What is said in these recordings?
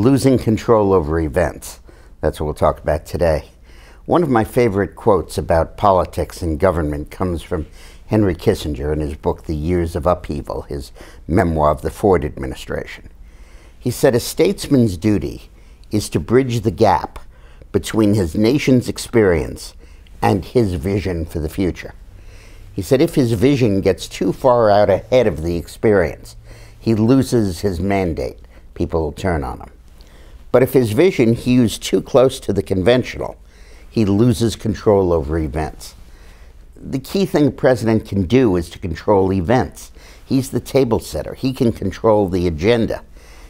Losing control over events. That's what we'll talk about today. One of my favorite quotes about politics and government comes from Henry Kissinger in his book, The Years of Upheaval, his memoir of the Ford administration. He said, "A statesman's duty is to bridge the gap between his nation's experience and his vision for the future." He said if his vision gets too far out ahead of the experience, he loses his mandate. People will turn on him. But if his vision hews too close to the conventional, he loses control over events. The key thing a president can do is to control events. He's the table setter. He can control the agenda.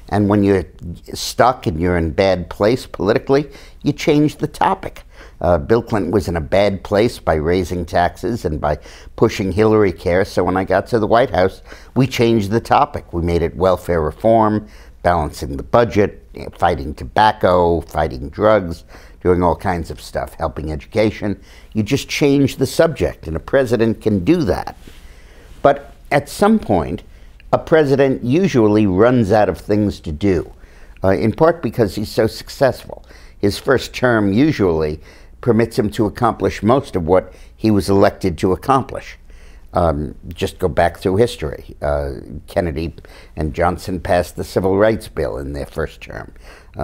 And when you're stuck and you're in a bad place politically, you change the topic. Bill Clinton was in a bad place by raising taxes and by pushing Hillary care. So when I got to the White House, we changed the topic. We made it welfare reform, balancing the budget, fighting tobacco, fighting drugs, doing all kinds of stuff, helping education. You just change the subject, and a president can do that. But at some point, a president usually runs out of things to do, in part because he's so successful. His first term usually permits him to accomplish most of what he was elected to accomplish. Just go back through history. Kennedy and Johnson passed the Civil Rights Bill in their first term.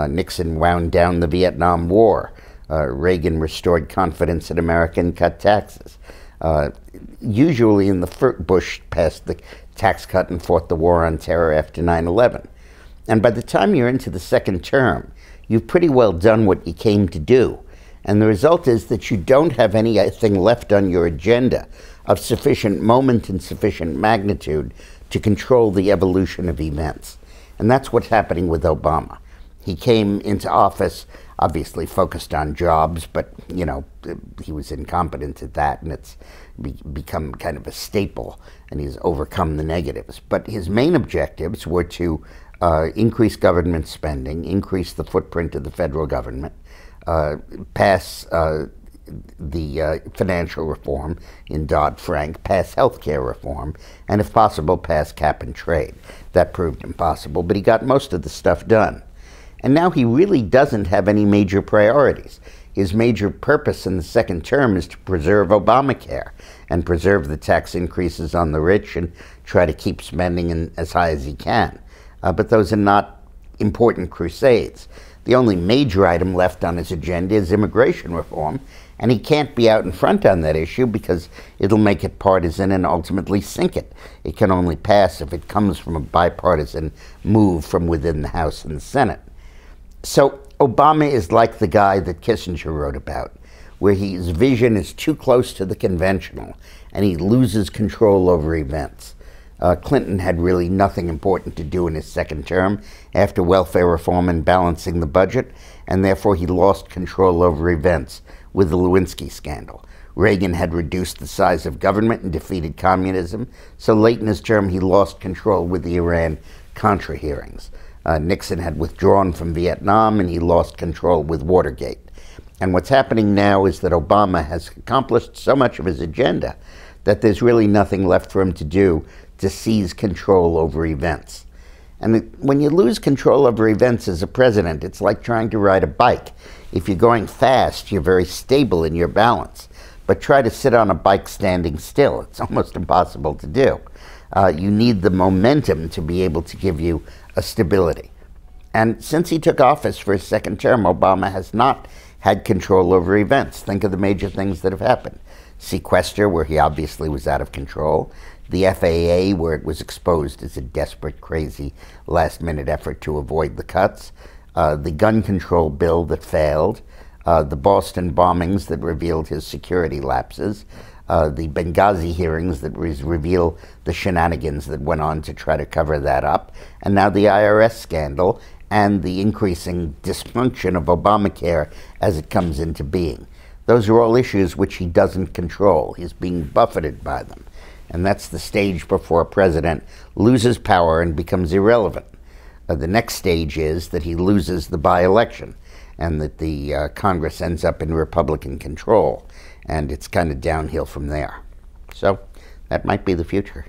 Nixon wound down the Vietnam War. Reagan restored confidence in America and cut taxes. Usually Bush passed the tax cut and fought the war on terror after 9/11. And by the time you're into the second term, you've pretty well done what you came to do. And the result is that you don't have anything left on your agenda of sufficient moment and sufficient magnitude to control the evolution of events. And that's what's happening with Obama. He came into office, obviously focused on jobs, but, you know, he was incompetent at that, and it's become kind of a staple, and he's overcome the negatives. But his main objectives were to increase government spending, increase the footprint of the federal government, pass the financial reform in Dodd-Frank, pass health care reform, and if possible, pass cap and trade. That proved impossible, but he got most of the stuff done. And now he really doesn't have any major priorities. His major purpose in the second term is to preserve Obamacare and preserve the tax increases on the rich and try to keep spending as high as he can. But those are not important crusades. The only major item left on his agenda is immigration reform, and he can't be out in front on that issue because it'll make it partisan and ultimately sink it. It can only pass if it comes from a bipartisan move from within the House and the Senate. So Obama is like the guy that Kissinger wrote about, where his vision is too close to the conventional and he loses control over events. Clinton had really nothing important to do in his second term after welfare reform and balancing the budget, and therefore he lost control over events with the Lewinsky scandal. Reagan had reduced the size of government and defeated communism, so late in his term he lost control with the Iran-Contra hearings. Nixon had withdrawn from Vietnam, and he lost control with Watergate. And what's happening now is that Obama has accomplished so much of his agenda that there's really nothing left for him to do to seize control over events. And when you lose control over events as a president, it's like trying to ride a bike. If you're going fast, you're very stable in your balance. But try to sit on a bike standing still. It's almost impossible to do. You need the momentum to be able to give you a stability. And since he took office for his second term, Obama has not had control over events. Think of the major things that have happened. Sequester, where he obviously was out of control. The FAA, where it was exposed as a desperate, crazy, last-minute effort to avoid the cuts. The gun control bill that failed. The Boston bombings that revealed his security lapses. The Benghazi hearings that reveal the shenanigans that went on to try to cover that up, and now the IRS scandal and the increasing dysfunction of Obamacare as it comes into being. Those are all issues which he doesn't control. He's being buffeted by them. And that's the stage before a president loses power and becomes irrelevant. The next stage is that he loses the by-election and that the Congress ends up in Republican control. And it's kind of downhill from there. So that might be the future.